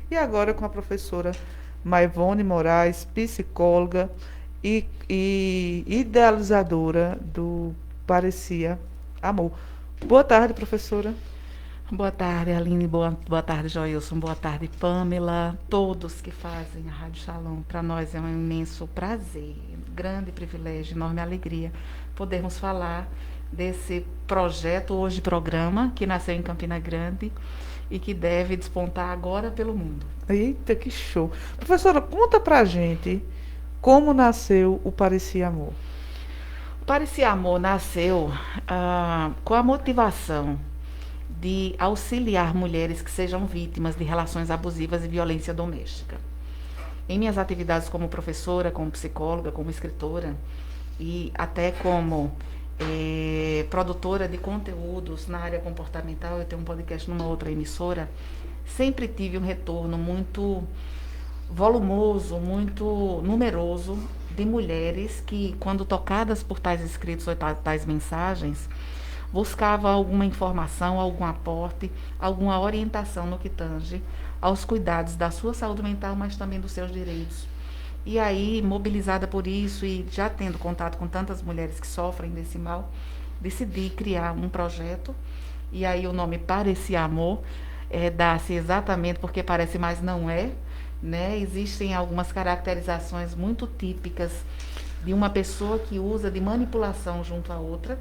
e agora com a professora Maivone Moraes, psicóloga e idealizadora do Parecia Amor. Boa tarde, professora. Boa tarde, Aline. Boa tarde, Joilson. Boa tarde, Pamela. Todos que fazem a Rádio Shalom. Para nós é um imenso prazer, grande privilégio, enorme alegria podermos falar desse projeto, hoje programa, que nasceu em Campina Grande e que deve despontar agora pelo mundo. Eita, que show. Professora, conta pra gente como nasceu o Parecia Amor. O Parecia Amor nasceu com a motivação de auxiliar mulheres que sejam vítimas de relações abusivas e violência doméstica. Em minhas atividades como professora, como psicóloga, como escritora e até como produtora de conteúdos na área comportamental, eu tenho um podcast numa outra emissora, sempre tive um retorno muito volumoso, muito numeroso de mulheres que, quando tocadas por tais escritos ou tais mensagens, buscava alguma informação, algum aporte, alguma orientação no que tange aos cuidados da sua saúde mental, mas também dos seus direitos. E aí, mobilizada por isso e já tendo contato com tantas mulheres que sofrem desse mal, decidi criar um projeto. E aí o nome Parecia Amor dá-se exatamente porque parece, mas não é. Né? Existem algumas caracterizações muito típicas de uma pessoa que usa de manipulação junto à outra.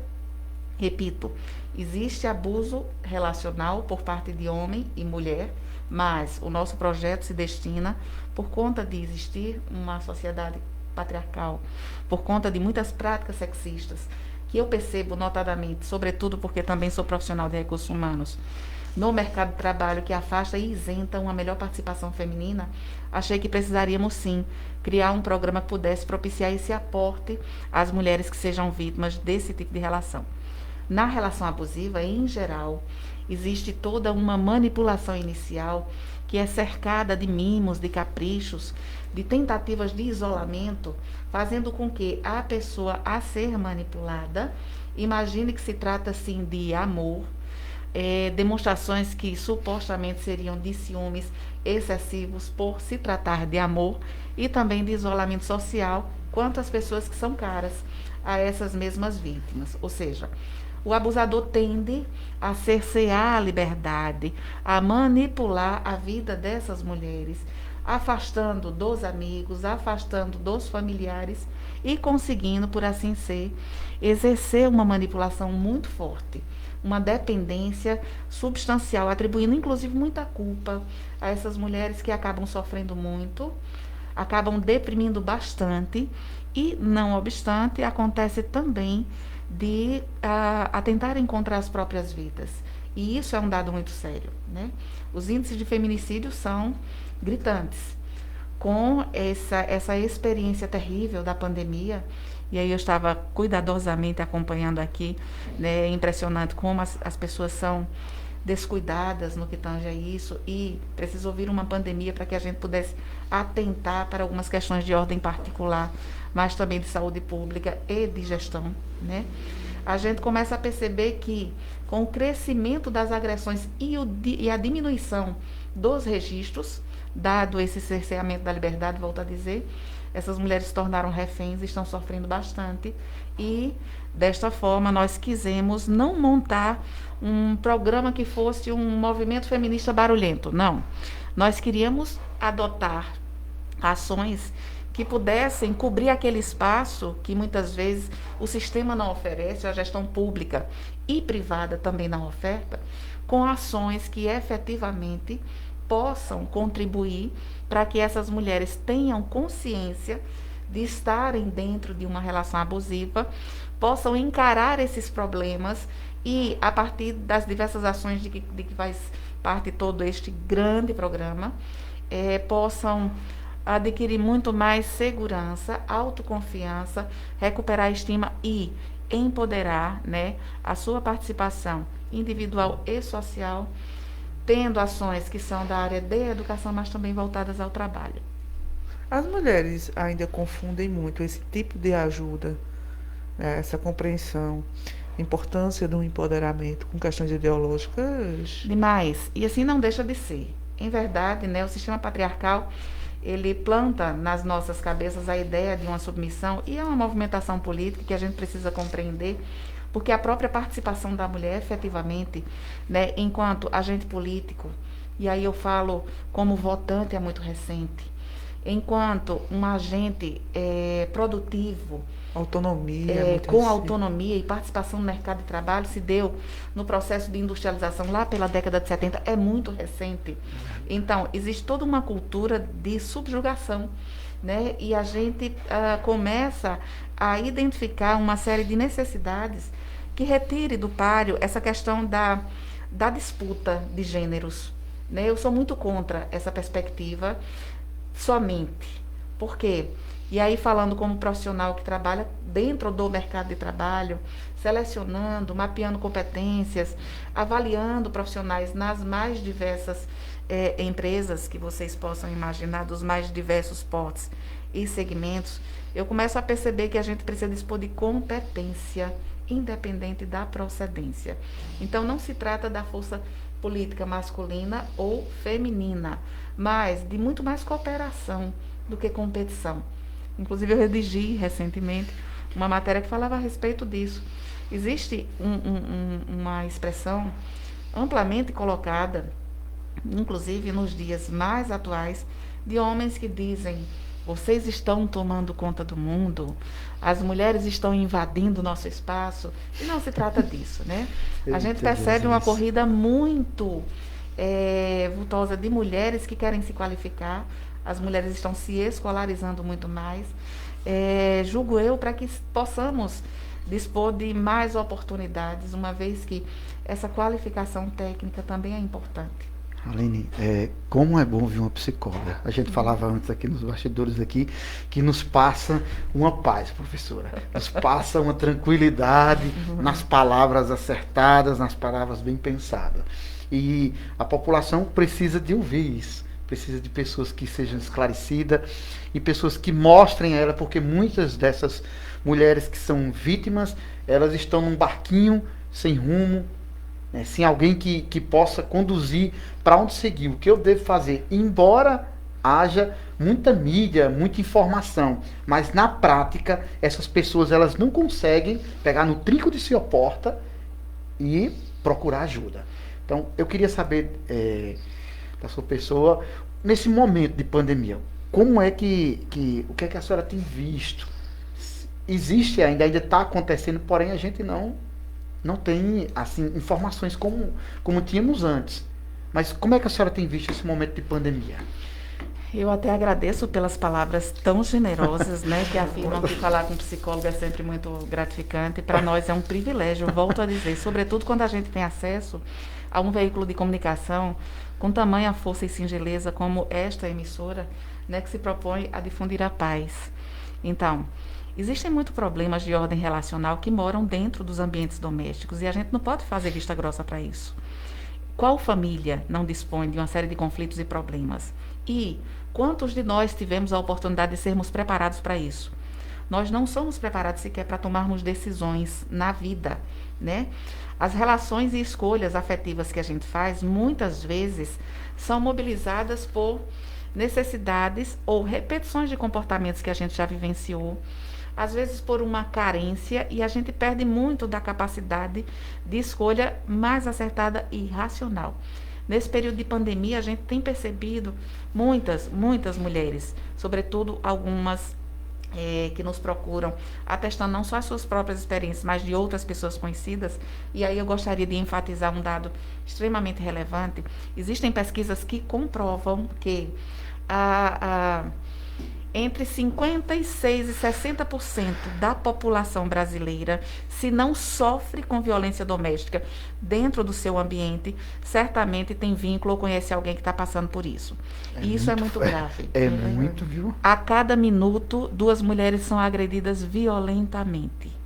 Repito, existe abuso relacional por parte de homem e mulher, mas o nosso projeto se destina, por conta de existir uma sociedade patriarcal, por conta de muitas práticas sexistas, que eu percebo notadamente, sobretudo porque também sou profissional de recursos humanos, no mercado de trabalho que afasta e isenta uma melhor participação feminina, achei que precisaríamos sim criar um programa que pudesse propiciar esse aporte às mulheres que sejam vítimas desse tipo de relação. Na relação abusiva, em geral, existe toda uma manipulação inicial que é cercada de mimos, de caprichos, de tentativas de isolamento, fazendo com que a pessoa a ser manipulada imagine que se trata assim de amor, demonstrações que supostamente seriam de ciúmes excessivos por se tratar de amor e também de isolamento social quanto às pessoas que são caras a essas mesmas vítimas. Ou seja, o abusador tende a cercear a liberdade, a manipular a vida dessas mulheres, afastando dos amigos, afastando dos familiares e conseguindo, por assim ser, exercer uma manipulação muito forte, uma dependência substancial, atribuindo inclusive muita culpa a essas mulheres que acabam sofrendo muito, acabam deprimindo bastante e, não obstante, acontece também de tentar encontrar as próprias vidas. E isso é um dado muito sério. Né? Os índices de feminicídio são gritantes. Com essa experiência terrível da pandemia, e aí eu estava cuidadosamente acompanhando aqui, né, é impressionante como as pessoas são descuidadas no que tange a isso e precisou vir uma pandemia para que a gente pudesse atentar para algumas questões de ordem particular, mas também de saúde pública e de gestão, né? A gente começa a perceber que com o crescimento das agressões e a diminuição dos registros, dado esse cerceamento da liberdade, volto a dizer, essas mulheres se tornaram reféns, estão sofrendo bastante e desta forma nós quisemos não montar um programa que fosse um movimento feminista barulhento, não. Nós queríamos adotar ações que pudessem cobrir aquele espaço que muitas vezes o sistema não oferece, a gestão pública e privada também não oferta, com ações que efetivamente possam contribuir para que essas mulheres tenham consciência de estarem dentro de uma relação abusiva, possam encarar esses problemas e, a partir das diversas ações de que faz parte todo este grande programa, possam adquirir muito mais segurança, autoconfiança, recuperar a estima e empoderar, né, a sua participação individual e social, tendo ações que são da área de educação, mas também voltadas ao trabalho. As mulheres ainda confundem muito esse tipo de ajuda, né, essa compreensão, a importância do empoderamento com questões ideológicas. Demais. E assim não deixa de ser. em verdade, né, o sistema patriarcal, ele planta nas nossas cabeças a ideia de uma submissão, e é uma movimentação política que a gente precisa compreender, porque a própria participação da mulher, efetivamente, né, enquanto agente político, e aí eu falo como votante, é muito recente, enquanto um agente produtivo, Autonomia, muito com recente. autonomia e participação no mercado de trabalho, se deu no processo de industrialização lá pela década de 70, é muito recente. Então, existe toda uma cultura de subjugação, né? E a gente começa a identificar uma série de necessidades que retire do páreo essa questão da disputa de gêneros, né? Eu sou muito contra essa perspectiva somente. Por quê? E aí, falando como profissional que trabalha dentro do mercado de trabalho, selecionando, mapeando competências, avaliando profissionais nas mais diversas empresas que vocês possam imaginar, dos mais diversos portes e segmentos, eu começo a perceber que a gente precisa dispor de competência, independente da procedência. Então, não se trata da força política masculina ou feminina, mas de muito mais cooperação do que competição. Inclusive, eu redigi recentemente uma matéria que falava a respeito disso. Existe uma expressão amplamente colocada, inclusive nos dias mais atuais, de homens que dizem: vocês estão tomando conta do mundo, as mulheres estão invadindo o nosso espaço. E não se trata disso, né? A gente percebe uma corrida muito vultosa de mulheres que querem se qualificar. As mulheres estão se escolarizando muito mais, julgo eu, para que possamos dispor de mais oportunidades, uma vez que essa qualificação técnica também é importante. Aline, como é bom ver uma psicóloga. A gente falava antes aqui nos bastidores aqui, que nos passa uma paz, professora. Nos passa uma tranquilidade nas palavras acertadas, nas palavras bem pensadas. E a população precisa de ouvir isso. Precisa de pessoas que sejam esclarecidas e pessoas que mostrem a ela, porque muitas dessas mulheres que são vítimas, elas estão num barquinho sem rumo, né, sem alguém que possa conduzir para onde seguir, o que eu devo fazer, embora haja muita mídia, muita informação, mas na prática essas pessoas elas não conseguem pegar no trinco de sua porta e procurar ajuda. Então eu queria saber da sua pessoa, nesse momento de pandemia, como é o que é que a senhora tem visto? Existe ainda está acontecendo, porém a gente não tem assim informações como tínhamos antes. Mas como é que a senhora tem visto esse momento de pandemia? Eu até agradeço pelas palavras tão generosas, né, que afirmam que falar com psicólogo é sempre muito gratificante. Para nós é um privilégio, volto a dizer, sobretudo quando a gente tem acesso a um veículo de comunicação com tamanha força e singeleza como esta emissora, né, que se propõe a difundir a paz. Então, existem muitos problemas de ordem relacional que moram dentro dos ambientes domésticos e a gente não pode fazer vista grossa para isso. Qual família não dispõe de uma série de conflitos e problemas? E quantos de nós tivemos a oportunidade de sermos preparados para isso? Nós não somos preparados sequer para tomarmos decisões na vida, né? As relações e escolhas afetivas que a gente faz, muitas vezes, são mobilizadas por necessidades ou repetições de comportamentos que a gente já vivenciou, às vezes por uma carência, e a gente perde muito da capacidade de escolha mais acertada e racional. Nesse período de pandemia, a gente tem percebido muitas mulheres, sobretudo algumas que nos procuram, atestando não só as suas próprias experiências, mas de outras pessoas conhecidas. E aí eu gostaria de enfatizar um dado extremamente relevante. Existem pesquisas que comprovam que entre 56% e 60% da população brasileira, se não sofre com violência doméstica dentro do seu ambiente, certamente tem vínculo ou conhece alguém que está passando por isso. E isso é muito grave. Muito, viu? A cada minuto, 2 mulheres são agredidas violentamente.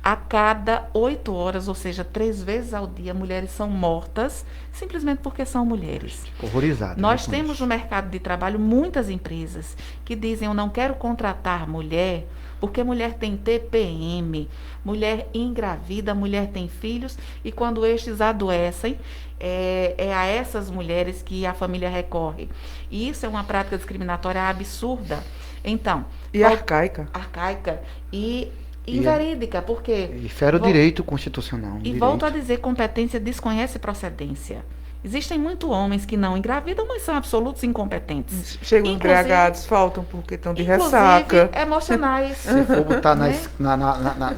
A cada 8 horas, ou seja, 3 vezes ao dia, mulheres são mortas simplesmente porque são mulheres. Horrorizado. Nós temos no mercado de trabalho muitas empresas que dizem: eu não quero contratar mulher Porque mulher tem TPM, mulher engravida, mulher tem filhos, e quando estes adoecem, é a essas mulheres que a família recorre. E isso é uma prática discriminatória absurda. Então, E arcaica. arcaica e inverídica, porque... E fere o direito constitucional. E volto a dizer, competência desconhece procedência. Existem muitos homens que não engravidam, mas são absolutos incompetentes. Chegam Inclusive- embriagados, faltam porque estão de Inclusive, ressaca. emocionais. Se for botar Né?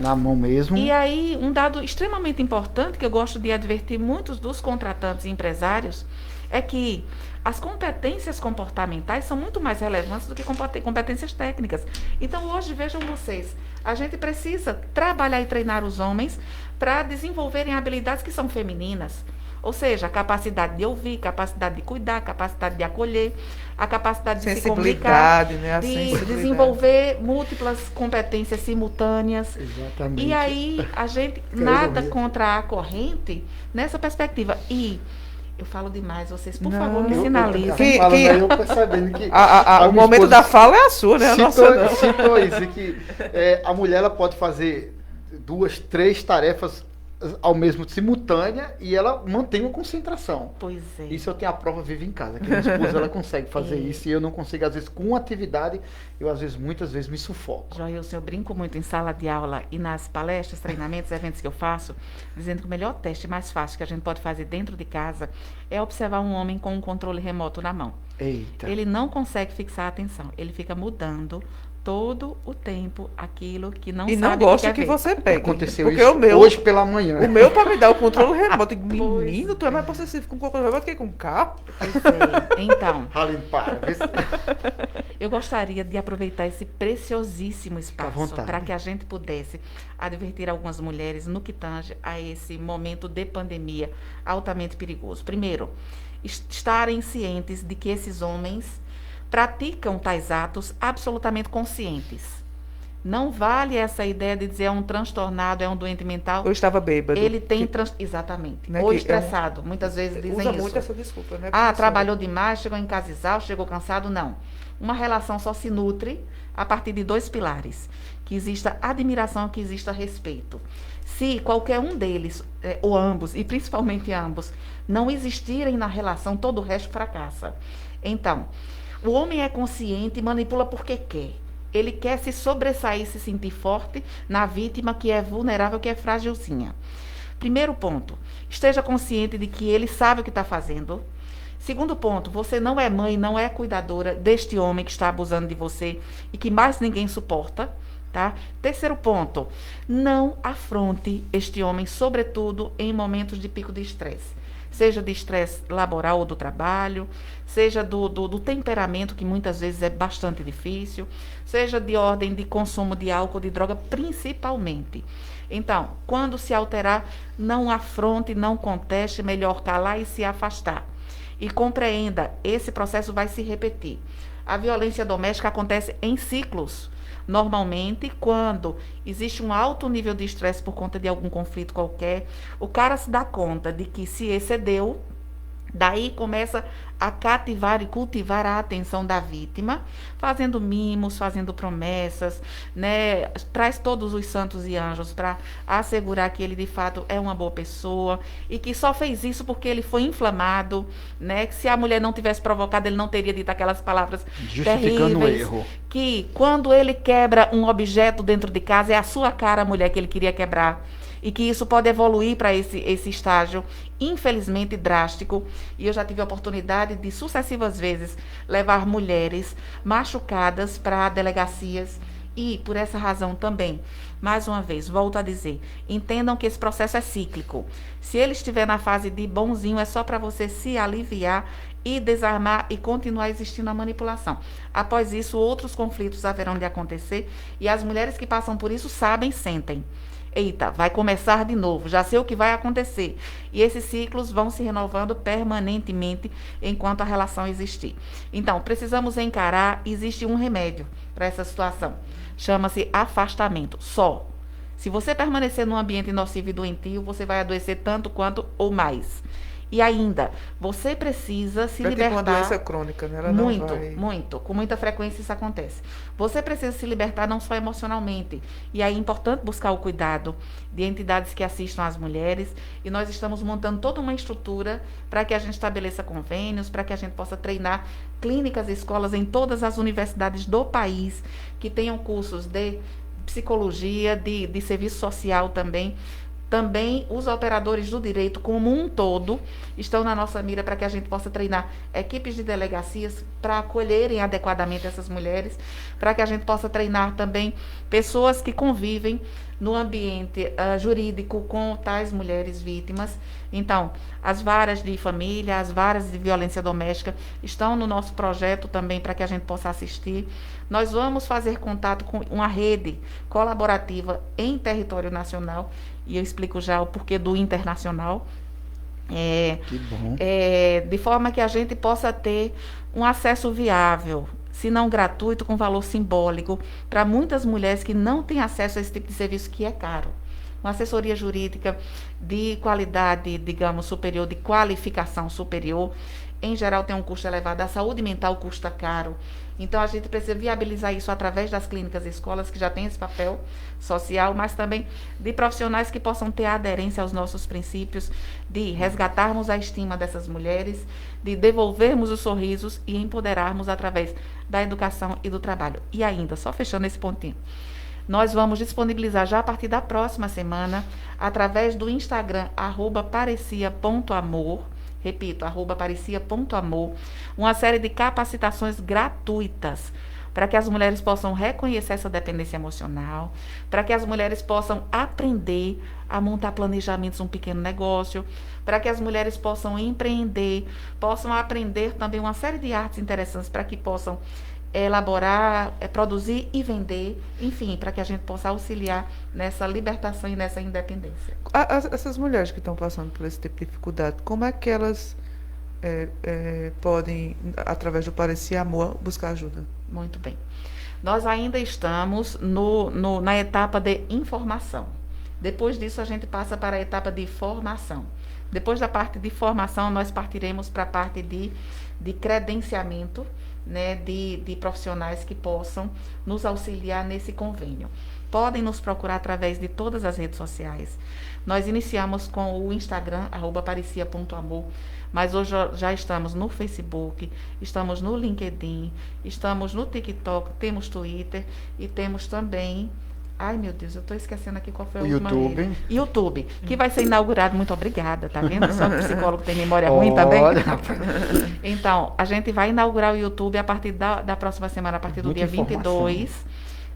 na mão mesmo. E aí, um dado extremamente importante que eu gosto de advertir muitos dos contratantes e empresários é que as competências comportamentais são muito mais relevantes do que competências técnicas. Então, hoje, vejam vocês, a gente precisa trabalhar e treinar os homens para desenvolverem habilidades que são femininas. Ou seja, a capacidade de ouvir, capacidade de cuidar, capacidade de acolher, a capacidade de se comunicar, Sensibilidade, né? A de sensibilidade. desenvolver múltiplas competências simultâneas. Exatamente. E aí, a gente Quero nada ouvir. contra a corrente nessa perspectiva. E eu falo demais, vocês, por Não. favor, me Eu- sinalizem. Que- Falando que- aí, eu percebendo que O minha momento esposa da fala é a sua, né? A nossa não. citou isso, que a mulher ela pode fazer 2, 3 tarefas ao mesmo simultânea e ela mantém uma concentração. Pois é. Isso eu tenho a prova viva em casa, que minha esposa ela consegue fazer É. isso e eu não consigo, às vezes, com uma atividade, eu às vezes, muitas vezes, me sufoco. Joilson, eu brinco muito em sala de aula e nas palestras, treinamentos, eventos que eu faço, dizendo que o melhor teste mais fácil que a gente pode fazer dentro de casa é observar um homem com um controle remoto na mão. Eita. Ele não consegue fixar a atenção, ele fica mudando todo o tempo aquilo que não E sabe não que gosta quer que ver. você pegue. Aconteceu Porque isso o meu, hoje pela manhã. o meu para me dar o controle remoto. Eu digo, Pois. menino, tu é mais possessivo com o controle remoto que com o carro? Pois é. Então, Ralim, para. Vê se- eu gostaria de aproveitar esse preciosíssimo à espaço vontade. para que a gente pudesse advertir algumas mulheres no que tange a esse momento de pandemia altamente perigoso. Primeiro, estarem cientes de que esses homens praticam tais atos absolutamente conscientes. Não vale essa ideia de dizer é um transtornado, é um doente mental. Eu estava bêbado. Ele tem exatamente. Né, Ou que é um- estressado. Muitas vezes dizem Usa isso. muito essa desculpa, né? Ah, professora? trabalhou demais, chegou em casa exausto, chegou cansado. Não. Uma relação só se nutre a partir de 2 pilares. Que exista admiração, que exista respeito. Se qualquer um deles, ou ambos, e principalmente ambos, não existirem na relação, todo o resto fracassa. Então, o homem é consciente e manipula porque quer. Ele quer se sobressair, se sentir forte na vítima que é vulnerável, que é frágilzinha. Primeiro ponto, esteja consciente de que ele sabe o que está fazendo. Segundo ponto, você não é mãe, não é cuidadora deste homem que está abusando de você e que mais ninguém suporta, tá? Terceiro ponto, não afronte este homem, sobretudo em momentos de pico de estresse. Seja de estresse laboral ou do trabalho, seja do temperamento, que muitas vezes é bastante difícil, seja de ordem de consumo de álcool, de droga, principalmente. Então, quando se alterar, não afronte, não conteste, melhor calar e se afastar. E compreenda, esse processo vai se repetir. A violência doméstica acontece em ciclos. Normalmente, quando existe um alto nível de estresse por conta de algum conflito qualquer, o cara se dá conta de que se excedeu, daí começa a cativar e cultivar a atenção da vítima, fazendo mimos, fazendo promessas, né? Traz todos os santos e anjos para assegurar que ele de fato é uma boa pessoa e que só fez isso porque ele foi inflamado, né? Que se a mulher não tivesse provocado, ele não teria dito aquelas palavras Justificando o terríveis. erro. Que quando ele quebra um objeto dentro de casa, é a sua cara, mulher, que ele queria quebrar. E que isso pode evoluir para esse estágio, infelizmente, drástico. E eu já tive a oportunidade de, sucessivas vezes, levar mulheres machucadas para delegacias. E, por essa razão também, mais uma vez, volto a dizer, entendam que esse processo é cíclico. Se ele estiver na fase de bonzinho, é só para você se aliviar e desarmar e continuar existindo a manipulação. Após isso, outros conflitos haverão de acontecer e as mulheres que passam por isso sabem, sentem. Eita, vai começar de novo, já sei o que vai acontecer. E esses ciclos vão se renovando permanentemente enquanto a relação existir. Então, precisamos encarar, existe um remédio para essa situação. Chama-se afastamento, só. Se você permanecer num ambiente nocivo e doentio, você vai adoecer tanto quanto ou mais. E ainda, você precisa se É tipo uma libertar. doença crônica, né? Ela não Muito, vai... muito. Com muita frequência isso acontece. Você precisa se libertar não só emocionalmente. E aí é importante buscar o cuidado de entidades que assistam às mulheres. E nós estamos montando toda uma estrutura para que a gente estabeleça convênios, para que a gente possa treinar clínicas e escolas em todas as universidades do país, que tenham cursos de psicologia, de serviço social também. Também os operadores do direito como um todo estão na nossa mira para que a gente possa treinar equipes de delegacias para acolherem adequadamente essas mulheres, para que a gente possa treinar também pessoas que convivem no ambiente jurídico com tais mulheres vítimas. Então, as varas de família, as varas de violência doméstica estão no nosso projeto também para que a gente possa assistir. Nós vamos fazer contato com uma rede colaborativa em território nacional, e eu explico já o porquê do internacional. Que bom. De forma que a gente possa ter um acesso viável, se não gratuito, com valor simbólico, para muitas mulheres que não têm acesso a esse tipo de serviço que é caro. Uma assessoria jurídica de qualidade, digamos, superior, de qualificação superior, em geral tem um custo elevado. A saúde mental custa caro. Então, a gente precisa viabilizar isso através das clínicas e escolas, que já têm esse papel social, mas também de profissionais que possam ter aderência aos nossos princípios, de resgatarmos a estima dessas mulheres, de devolvermos os sorrisos e empoderarmos através da educação e do trabalho. E ainda, só fechando esse pontinho, nós vamos disponibilizar já a partir da próxima semana, através do Instagram, @parecia.amor, repito, @parecia.amor, uma série de capacitações gratuitas para que as mulheres possam reconhecer essa dependência emocional, para que as mulheres possam aprender a montar planejamentos, um pequeno negócio, para que as mulheres possam empreender, possam aprender também uma série de artes interessantes para que possam elaborar, produzir e vender, enfim, para que a gente possa auxiliar nessa libertação e nessa independência. Essas mulheres que estão passando por esse tipo de dificuldade, como é que elas podem, através do Parecia Amor, buscar ajuda? Muito bem. Nós ainda estamos na etapa de informação. Depois disso, a gente passa para a etapa de formação. Depois da parte de formação, nós partiremos para a parte de credenciamento, né, de profissionais que possam nos auxiliar nesse convênio. Podem nos procurar através de todas as redes sociais. Nós iniciamos com o Instagram, @parecia.amor, mas hoje já estamos no Facebook, estamos no LinkedIn, estamos no TikTok, temos Twitter e temos também... Ai, meu Deus, eu estou esquecendo aqui qual foi a última rede. YouTube, que vai ser inaugurado. Muito obrigada, tá vendo? Só que o psicólogo tem memória ruim também. Então, a gente vai inaugurar o YouTube a partir da próxima semana, a partir do dia 22.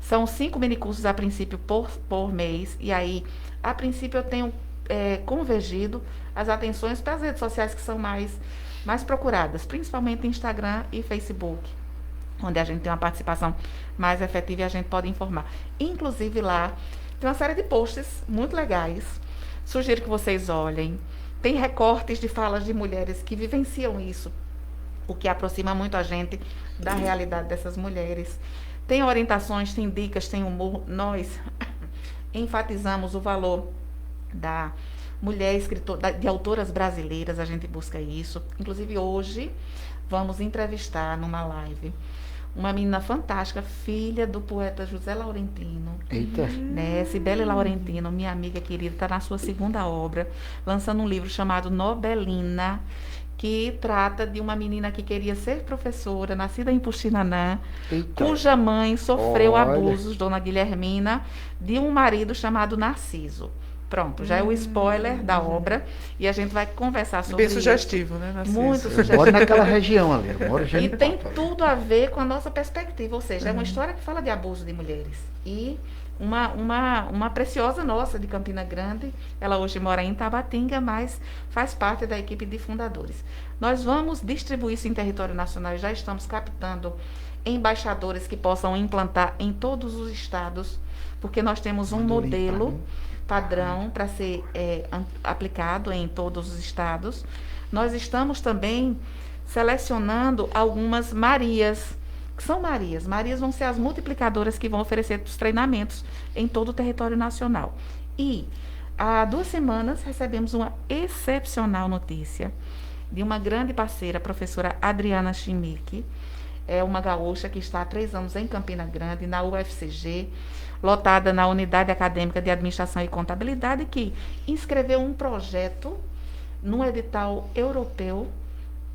São 5 minicursos a princípio por mês. E aí, a princípio, eu tenho convergido as atenções para as redes sociais que são mais procuradas, principalmente Instagram e Facebook, onde a gente tem uma participação mais efetiva e a gente pode informar. Inclusive lá, tem uma série de posts muito legais. Sugiro que vocês olhem. Tem recortes de falas de mulheres que vivenciam isso, o que aproxima muito a gente da realidade dessas mulheres. Tem orientações, tem dicas, tem humor. Nós enfatizamos o valor da mulher escritora, de autoras brasileiras, a gente busca isso. Inclusive hoje vamos entrevistar numa live uma menina fantástica, filha do poeta José Laurentino. Eita. Né? Cibele Laurentino, minha amiga querida, está na sua segunda obra, lançando um livro chamado Nobelina, que trata de uma menina que queria ser professora, nascida em Puxinanã, cuja mãe sofreu abusos, Dona Guilhermina, de um marido chamado Narciso. Pronto, já é o spoiler da obra e a gente vai conversar sobre isso. Bem sugestivo, né? Narciso? Muito sugestivo. Eu moro naquela região ali. Eu moro E tem tudo a ver com a nossa perspectiva, ou seja, é uma história que fala de abuso de mulheres. E uma preciosa nossa de Campina Grande, ela hoje mora em Tabatinga, mas faz parte da equipe de fundadores. Nós vamos distribuir isso em território nacional e já estamos captando embaixadores que possam implantar em todos os estados, porque nós temos um modelo padrão para ser aplicado em todos os estados. Nós estamos também selecionando algumas Marias, que são Marias. Marias vão ser as multiplicadoras que vão oferecer os treinamentos em todo o território nacional. E há 2 semanas recebemos uma excepcional notícia de uma grande parceira, a professora Adriana Chimique, é uma gaúcha que está há 3 anos em Campina Grande, na UFCG, lotada na Unidade Acadêmica de Administração e Contabilidade, que inscreveu um projeto num edital europeu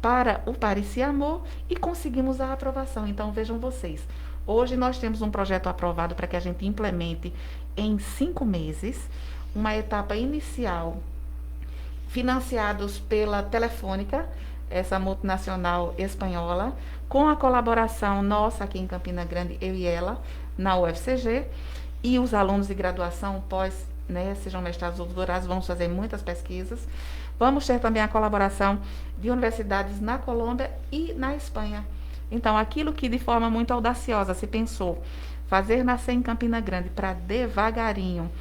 para o Paris e Amor e conseguimos a aprovação. Então, vejam vocês, hoje nós temos um projeto aprovado para que a gente implemente em 5 meses, uma etapa inicial, financiados pela Telefônica, essa multinacional espanhola, com a colaboração nossa aqui em Campina Grande, eu e ela, na UFCG, e os alunos de graduação pós, né, sejam mestrados ou doutorados, vamos fazer muitas pesquisas. Vamos ter também a colaboração de universidades na Colômbia e na Espanha. Então, aquilo que de forma muito audaciosa se pensou, fazer nascer em Campina Grande para devagarinho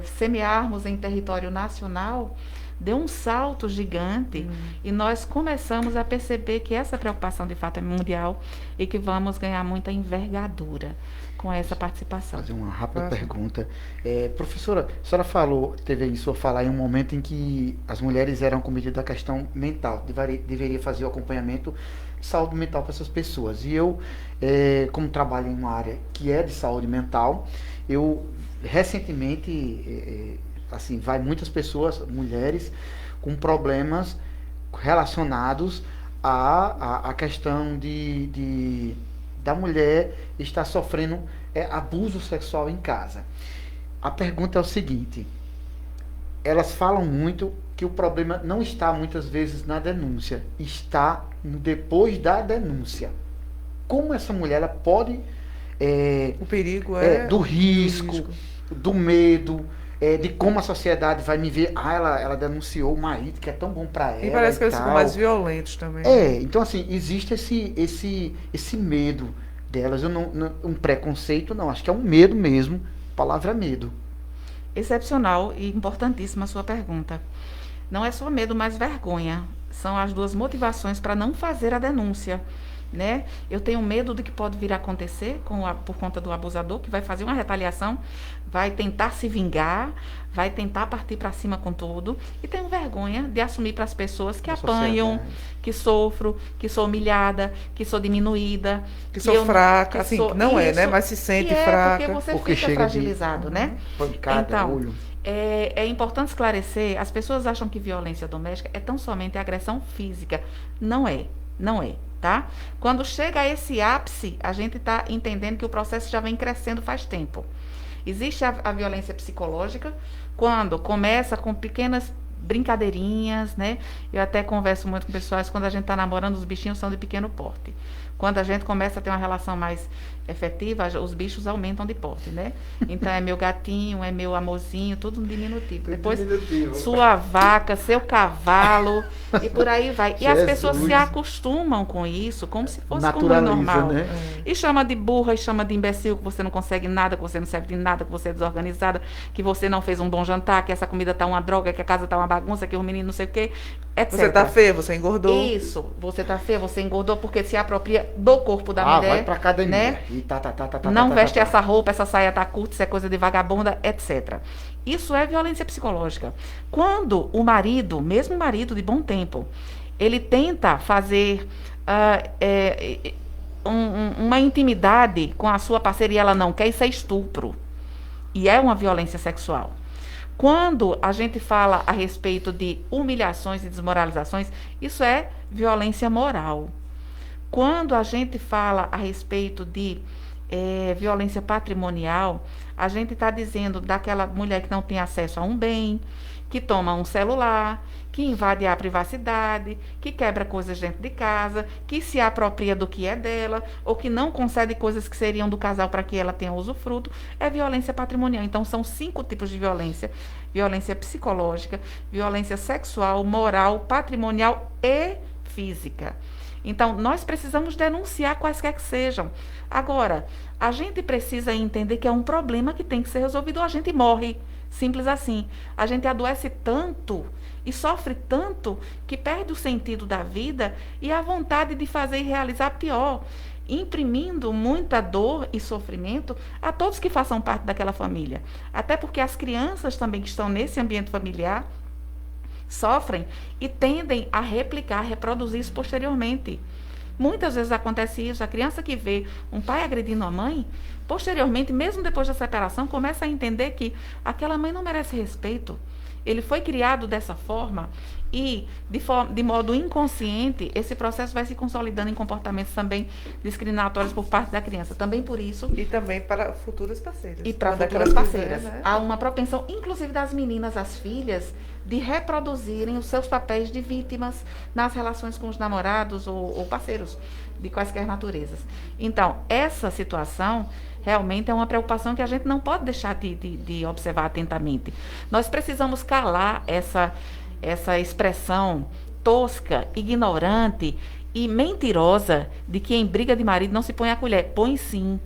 semearmos em território nacional, deu um salto gigante e nós começamos a perceber que essa preocupação de fato é mundial e que vamos ganhar muita envergadura com essa participação. Fazer uma rápida pergunta. Professora, a senhora falou, teve em sua fala em um momento em que as mulheres eram cometidas da questão mental, deveria fazer o acompanhamento de saúde mental para essas pessoas. E eu, como trabalho em uma área que é de saúde mental, eu recentemente, assim, vai muitas pessoas, mulheres, com problemas relacionados à questão da mulher estar sofrendo abuso sexual em casa. A pergunta é o seguinte: elas falam muito que o problema não está muitas vezes na denúncia, está depois da denúncia. Como essa mulher ela pode o perigo do risco, do medo, de como a sociedade vai me ver. Ela denunciou o marido, que é tão bom para ela. E parece que eles ficam mais violentos também. Então assim, existe esse medo delas. Eu um preconceito, não, acho que é um medo mesmo. A palavra é medo. Excepcional e importantíssima a sua pergunta. Não é só medo, mas vergonha. São as 2 motivações para não fazer a denúncia. Né? Eu tenho medo do que pode vir a acontecer por conta do abusador, que vai fazer uma retaliação, vai tentar se vingar, vai tentar partir para cima com tudo, e tenho vergonha de assumir para as pessoas que apanham, que sofro, que sou humilhada, que sou diminuída, que sou fraca, assim, não é, né? Mas se sente fraca. Porque você fica fragilizado, né? Pancada, então, olho. É importante esclarecer, as pessoas acham que violência doméstica é tão somente agressão física. Não é, não é. Tá? Quando chega a esse ápice, a gente está entendendo que o processo já vem crescendo faz tempo. Existe a violência psicológica, quando começa com pequenas brincadeirinhas, né? Eu até converso muito com pessoas, quando a gente está namorando, os bichinhos são de pequeno porte. Quando a gente começa a ter uma relação mais efetiva, os bichos aumentam de porte, né? Então, é meu gatinho, é meu amorzinho, tudo no diminutivo. Depois, sua vaca, seu cavalo, e por aí vai. E as pessoas se acostumam com isso, como se fosse como normal. Né? E chama de burra, e chama de imbecil, que você não consegue nada, que você não serve de nada, que você é desorganizada, que você não fez um bom jantar, que essa comida tá uma droga, que a casa tá uma bagunça, que o menino não sei o quê, etc. Você tá feia, você engordou. Isso, você tá feia, você engordou, porque se apropria do corpo da mulher. Vai pra academia. Né? E não veste essa roupa, essa saia tá curta, isso é coisa de vagabunda, etc. Isso é violência psicológica. Quando o marido, mesmo o marido de bom tempo, ele tenta fazer uma intimidade com a sua parceira e ela não quer, isso é estupro. E é uma violência sexual. Quando a gente fala a respeito de humilhações e desmoralizações, isso é violência moral. Quando a gente fala a respeito de violência patrimonial, a gente está dizendo daquela mulher que não tem acesso a um bem, que toma um celular, que invade a privacidade, que quebra coisas dentro de casa, que se apropria do que é dela, ou que não concede coisas que seriam do casal para que ela tenha usufruto, é violência patrimonial. Então, são 5 tipos de violência: violência psicológica, violência sexual, moral, patrimonial e física. Então, nós precisamos denunciar quaisquer que sejam. Agora, a gente precisa entender que é um problema que tem que ser resolvido ou a gente morre. Simples assim. A gente adoece tanto e sofre tanto que perde o sentido da vida e a vontade de fazer e realizar pior. imprimindo muita dor e sofrimento a todos que façam parte daquela família. Até porque as crianças também que estão nesse ambiente familiar sofrem e tendem a replicar, a reproduzir isso posteriormente. Muitas vezes acontece isso, a criança que vê um pai agredindo a mãe, posteriormente, mesmo depois da separação, começa a entender que aquela mãe não merece respeito. Ele foi criado dessa forma e, de modo inconsciente, esse processo vai se consolidando em comportamentos também discriminatórios por parte da criança. Também por isso... E também para futuras parceiras. E para futuras parceiras. Né? Há uma propensão, inclusive das meninas, as filhas, de reproduzirem os seus papéis de vítimas nas relações com os namorados ou parceiros de quaisquer naturezas. Então, essa situação realmente é uma preocupação que a gente não pode deixar de observar atentamente. Nós precisamos calar essa expressão tosca, ignorante e mentirosa de que em briga de marido não se põe a colher. Põe sim,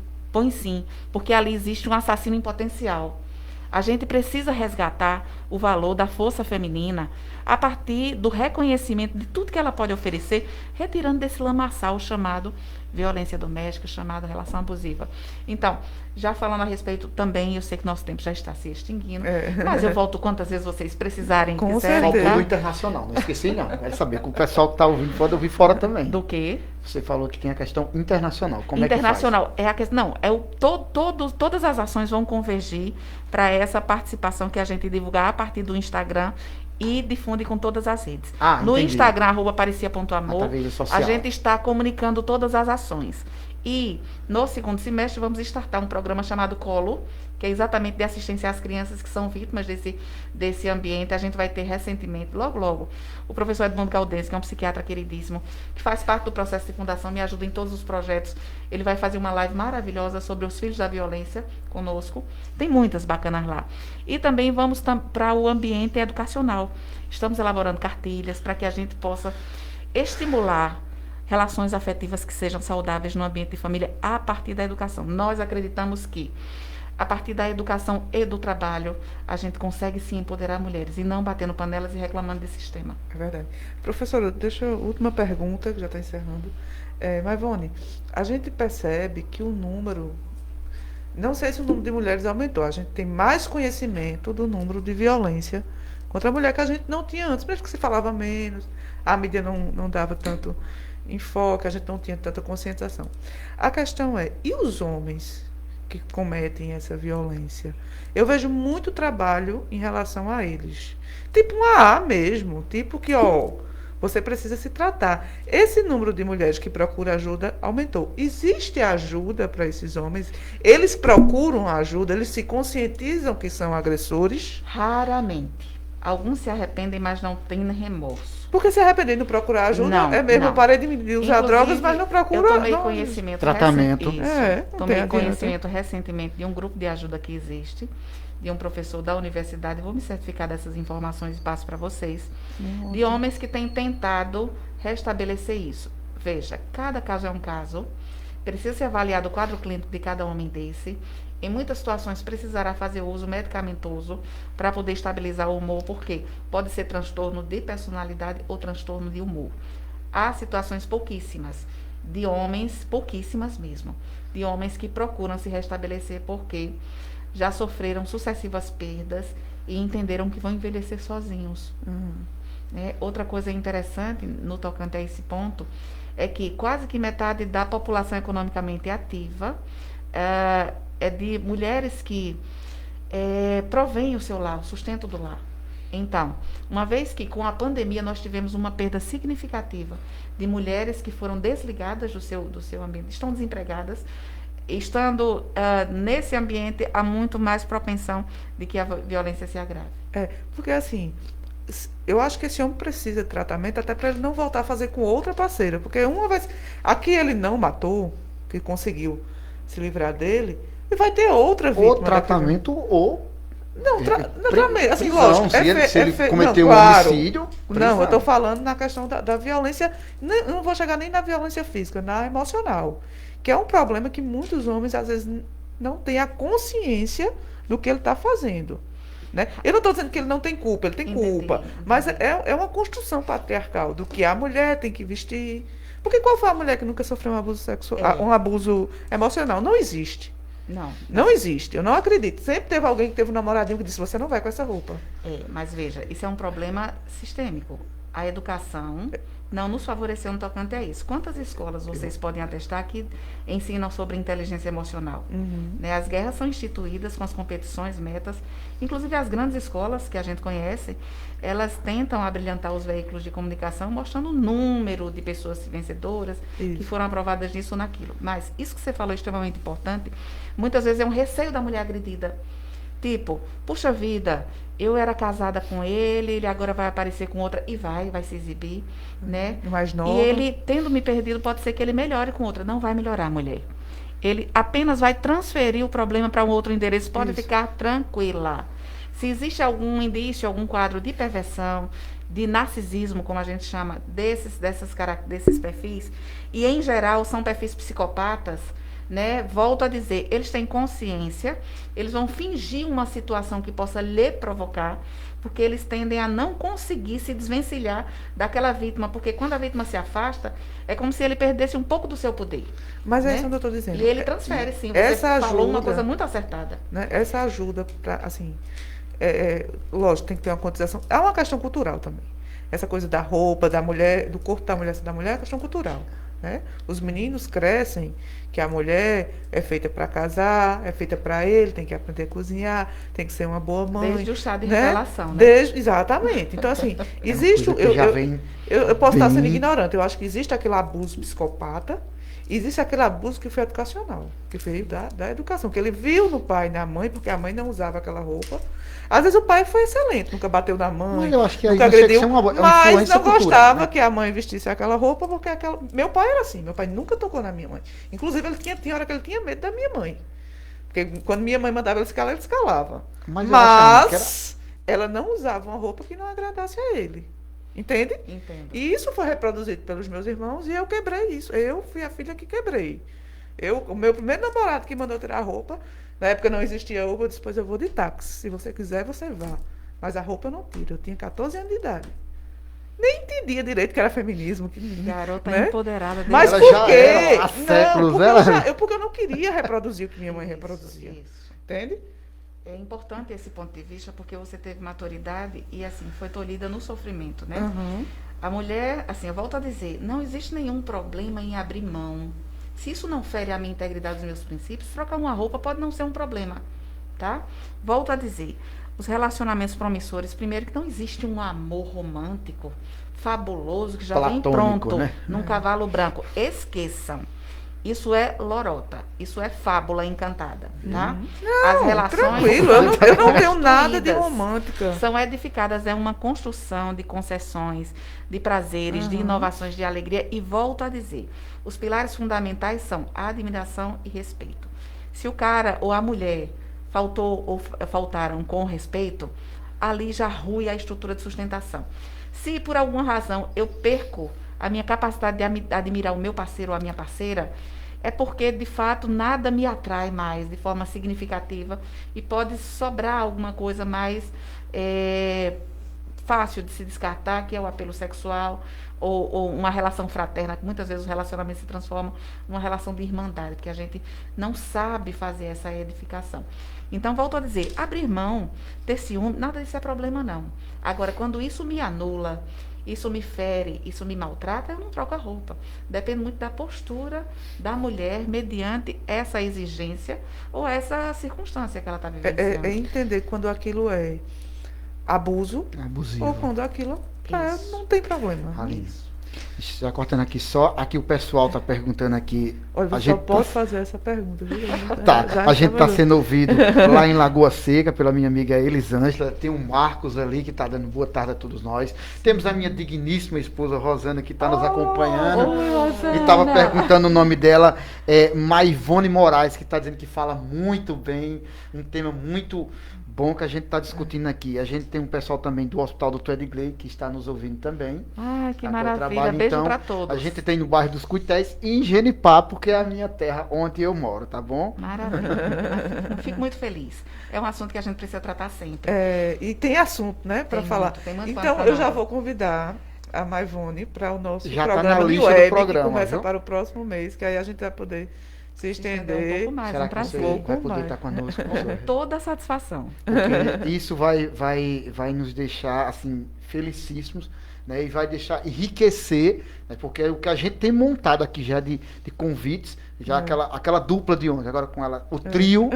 porque ali existe um assassino em potencial. A gente precisa resgatar o valor da força feminina a partir do reconhecimento de tudo que ela pode oferecer, retirando desse lamaçal chamado violência doméstica, chamado relação abusiva. Então, já falando a respeito também, eu sei que nosso tempo já está se extinguindo, mas eu volto quantas vezes vocês precisarem. Com certeza. Faltou do internacional, não esqueci não. Quero saber que o pessoal que está ouvindo pode ouvir fora também. Do quê? Você falou que tem a questão internacional. Como internacional é que faz? É a questão. Não, todas as ações vão convergir para essa participação que a gente divulgar a partir do Instagram e difunde com todas as redes. No entendi. Instagram, @parecia.amor, social. a gente está comunicando todas as ações. E no segundo semestre vamos startar um programa chamado Colo, que é exatamente de assistência às crianças que são vítimas desse ambiente. A gente vai ter recentemente, logo, o professor Edmundo Galdense, que é um psiquiatra queridíssimo, que faz parte do processo de fundação, me ajuda em todos os projetos. Ele vai fazer uma live maravilhosa sobre os filhos da violência conosco. Tem muitas bacanas lá. E também vamos para o ambiente educacional. Estamos elaborando cartilhas para que a gente possa estimular relações afetivas que sejam saudáveis no ambiente de família a partir da educação. Nós acreditamos que a partir da educação e do trabalho, a gente consegue sim empoderar mulheres e não batendo panelas e reclamando desse sistema. É verdade. Professora, última pergunta, que já está encerrando. Maivone, a gente percebe que o número, não sei se o número de mulheres aumentou, a gente tem mais conhecimento do número de violência contra a mulher que a gente não tinha antes, mesmo que se falava menos, a mídia não dava tanto enfoque, a gente não tinha tanta conscientização. A questão é, e os homens que cometem essa violência? Eu vejo muito trabalho em relação a eles. Tipo um AA mesmo, tipo que, você precisa se tratar. Esse número de mulheres que procuram ajuda aumentou. Existe ajuda para esses homens? Eles procuram ajuda? Eles se conscientizam que são agressores? Raramente. Alguns se arrependem, mas não têm remorso. Porque se arrepender de não procurar ajuda, eu parei de usar drogas, mas não procuro. Eu tomei conhecimento tratamento. Tomei conhecimento recentemente de um grupo de ajuda que existe, de um professor da universidade, vou me certificar dessas informações e passo para vocês, de homens que têm tentado restabelecer isso. Veja, cada caso é um caso, precisa ser avaliado o quadro clínico de cada homem desse. Em muitas situações precisará fazer uso medicamentoso para poder estabilizar o humor, porque pode ser transtorno de personalidade ou transtorno de humor. Há situações pouquíssimas de homens, pouquíssimas mesmo, de homens que procuram se restabelecer porque já sofreram sucessivas perdas e entenderam que vão envelhecer sozinhos. Outra coisa interessante no tocante a esse ponto é que quase que metade da população economicamente ativa é de mulheres que provêm o seu lar, o sustento do lar. Então, uma vez que com a pandemia nós tivemos uma perda significativa de mulheres que foram desligadas do seu ambiente, estão desempregadas, estando nesse ambiente, há muito mais propensão de que a violência se agrave. Porque assim, eu acho que esse homem precisa de tratamento até para ele não voltar a fazer com outra parceira, porque uma vez, aqui ele não matou, que conseguiu se livrar dele, e vai ter outra vítima. Ou tratamento ou... Não, tratamento. Assim, prisão, lógico. Se ele cometeu um homicídio... Não, eu estou falando na questão da violência, não vou chegar nem na violência física, na emocional. Que é um problema que muitos homens, às vezes, não têm a consciência do que ele está fazendo. Né? Eu não estou dizendo que ele não tem culpa, ele tem culpa. Mas é uma construção patriarcal do que a mulher tem que vestir. Porque qual foi a mulher que nunca sofreu um abuso sexual, É. um abuso emocional? Não existe. Não. Não existe. Eu não acredito. Sempre teve alguém que teve um namoradinho que disse, você não vai com essa roupa. Mas veja, isso é um problema sistêmico. A educação não nos favoreceu no tocante a isso. Quantas escolas vocês podem atestar que ensinam sobre inteligência emocional? Né? As guerras são instituídas com as competições, metas. Inclusive as grandes escolas que a gente conhece, elas tentam abrilhantar os veículos de comunicação mostrando o número de pessoas vencedoras que foram aprovadas nisso ou naquilo. Mas isso que você falou é extremamente importante. Muitas vezes é um receio da mulher agredida. Tipo, puxa vida, eu era casada com ele agora vai aparecer com outra e vai se exibir, né? Mais nova. E ele, tendo me perdido, pode ser que ele melhore com outra. Não vai melhorar, mulher. Ele apenas vai transferir o problema para um outro endereço. Pode ficar tranquila. Se existe algum indício, algum quadro de perversão, de narcisismo, como a gente chama, desses perfis, e em geral são perfis psicopatas, né? Volto a dizer, eles têm consciência, eles vão fingir uma situação que possa lhe provocar, porque eles tendem a não conseguir se desvencilhar daquela vítima, porque quando a vítima se afasta, é como se ele perdesse um pouco do seu poder. Mas é né? isso que eu estou dizendo. E ele transfere, sim. Você Essa falou ajuda, uma coisa muito acertada. né? Essa ajuda para, assim, lógico, tem que ter uma cotização. É uma questão cultural também. Essa coisa da roupa, da mulher, do corpo da mulher ser da mulher, é uma questão cultural. Né? Os meninos crescem que a mulher é feita para casar, é feita para ele, tem que aprender a cozinhar, tem que ser uma boa mãe. Desde o chá de né? revelação, né? Exatamente. Então, assim, existe. Eu posso estar sendo ignorante. Eu acho que existe aquele abuso psicopata, existe aquele abuso que foi educacional, que veio da educação, que ele viu no pai e na mãe, porque a mãe não usava aquela roupa. Às vezes o pai foi excelente, nunca bateu na mãe, Mas eu acho que nunca aí agrediu, é uma mas influência não cultural, gostava né? que a mãe vestisse aquela roupa, porque meu pai era assim, meu pai nunca tocou na minha mãe. Inclusive, ele tinha hora que ele tinha medo da minha mãe. Porque quando minha mãe mandava ele escalar, ele escalava. Mas ela não usava uma roupa que não agradasse a ele. Entende? Entendo. E isso foi reproduzido pelos meus irmãos e eu quebrei isso. Eu fui a filha que quebrei. O meu primeiro namorado que mandou tirar a roupa, na época não existia Uber, eu disse, pois eu vou de táxi. Se você quiser, você vá. Mas a roupa eu não tiro. Eu tinha 14 anos de idade. Nem entendia direito que era feminismo. Garota né? empoderada. Mas Ela por já quê? era, há séculos, Porque eu não queria reproduzir o que minha mãe reproduzia. Isso. Entende? É importante esse ponto de vista, porque você teve maturidade e, assim, foi tolhida no sofrimento, né? Uhum. A mulher, assim, eu volto a dizer, não existe nenhum problema em abrir mão. Se isso não fere a minha integridade dos meus princípios, trocar uma roupa pode não ser um problema, tá? Volto a dizer, os relacionamentos promissores, primeiro que não existe um amor romântico, fabuloso, que já vem Platônico, pronto, né? num cavalo branco. Esqueçam. Isso é lorota, isso é fábula encantada, tá? As relações Tranquilo, eu não tenho nada de construídas, romântica. são edificadas, é uma construção de concessões, de prazeres, de inovações, de alegria. E volto a dizer, os pilares fundamentais são admiração e respeito. Se o cara ou a mulher faltaram com respeito, ali já rui a estrutura de sustentação. Se por alguma razão eu perco a minha capacidade de admirar o meu parceiro ou a minha parceira, é porque, de fato, nada me atrai mais de forma significativa e pode sobrar alguma coisa mais fácil de se descartar, que é o apelo sexual ou uma relação fraterna, que muitas vezes os relacionamentos se transformam numa relação de irmandade, porque a gente não sabe fazer essa edificação. Então, volto a dizer, abrir mão, ter ciúme, nada disso é problema, não. Agora, quando isso me anula, isso me fere, isso me maltrata, eu não troco a roupa. Depende muito da postura da mulher mediante essa exigência ou essa circunstância que ela está vivenciando. É entender quando aquilo é abuso Abusivo. ou quando aquilo Isso. não tem problema. Aline, já cortando aqui só, aqui o pessoal está perguntando aqui. Olha, a você só gente pode fazer essa pergunta, viu? Tá, a gente está valendo. sendo ouvido lá em Lagoa Seca pela minha amiga Elisângela. Tem o Marcos ali que está dando boa tarde a todos nós. Temos a minha digníssima esposa Rosana que está nos acompanhando. Oi, Rosana. E estava perguntando o nome dela, Maivone Moraes, que está dizendo que fala muito bem, um tema muito bom que a gente está discutindo aqui. A gente tem um pessoal também do Hospital do Edgley que está nos ouvindo também. Ai, que Tá, maravilha. trabalho, Beijo então, para todos. A gente tem no bairro dos Cuités e em Genipá, porque é a minha terra onde eu moro, tá bom? Maravilha. Eu fico muito feliz. É um assunto que a gente precisa tratar sempre. E tem assunto, né, para Tem falar. muito, tem muito Então, pano pra eu já manga. vou convidar a Maivone para o nosso Já tá programa na de lista do web, programa, que começa viu? para o próximo mês, que aí a gente vai poder se Entender um estender. pouco mais, Será um que prazer. você vai pouco poder mais. estar conosco, Com professora? toda a satisfação. Porque isso vai nos deixar assim felicíssimos, né? E vai deixar enriquecer, né? Porque o que a gente tem montado aqui já de convites, já aquela dupla de ontem, agora com ela, o trio,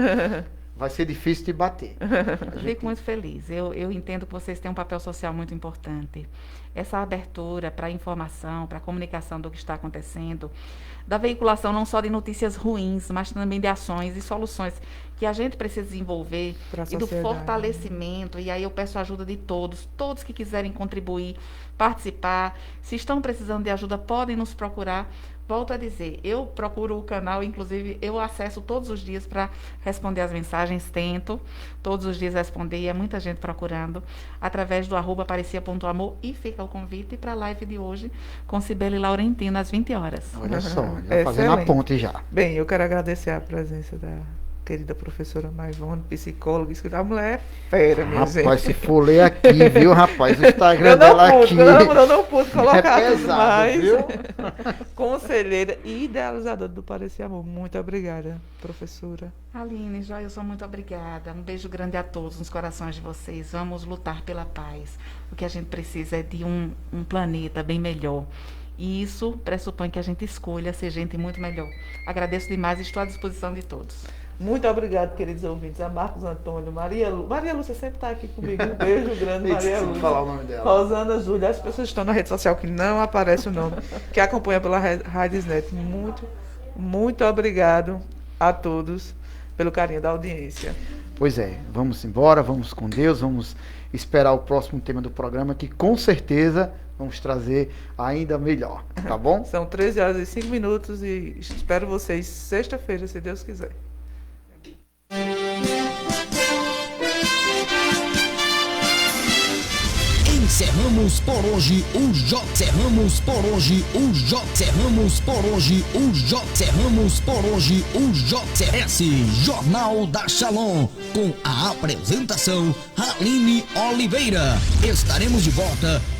vai ser difícil de bater. A gente- Fico muito feliz. Eu entendo que vocês têm um papel social muito importante. Essa abertura para a informação, para a comunicação do que está acontecendo, da veiculação não só de notícias ruins, mas também de ações e soluções que a gente precisa desenvolver Pra e do sociedade. fortalecimento. E aí eu peço a ajuda de todos que quiserem contribuir, participar. Se estão precisando de ajuda, podem nos procurar. Volto a dizer, eu procuro o canal, inclusive eu acesso todos os dias para responder as mensagens, tento todos os dias responder, e é muita gente procurando, através do @parecia.amor, e fica o convite para a live de hoje com Cibele Laurentino, às 20 horas. Olha só, já fazendo a Excelente. ponte já. Bem, eu quero agradecer a presença da querida professora Maivone, psicóloga, a mulher é fera, minha gente. Rapaz, se for ler aqui, viu, rapaz? O Instagram Eu dela não aqui pude, eu não pude colocar é tudo pesado, mais. viu? Conselheira e idealizadora do Parecer Amor. Muito obrigada, professora. Aline, Joilson, muito obrigada. Um beijo grande a todos nos corações de vocês. Vamos lutar pela paz. O que a gente precisa é de um planeta bem melhor. E isso pressupõe que a gente escolha ser gente muito melhor. Agradeço demais e estou à disposição de todos. Muito obrigada, queridos ouvintes. A Marcos Antônio, Maria Lu. Maria Lu, você sempre está aqui comigo. Um beijo grande, Maria Deixa eu Lu. falar o nome dela. Rosana Júlia, as pessoas estão na rede social que não aparece o nome, que acompanha pela Radisnet. Muito obrigado a todos pelo carinho da audiência. Pois é, vamos embora, vamos com Deus, vamos esperar o próximo tema do programa, que com certeza vamos trazer ainda melhor, tá bom? São 13h05 e espero vocês sexta-feira, se Deus quiser. Encerramos por hoje o Cerramos por hoje o Cerramos por hoje o Cerramos por hoje o JCS Jornal da Shalom, com a apresentação Aline Oliveira. Estaremos de volta no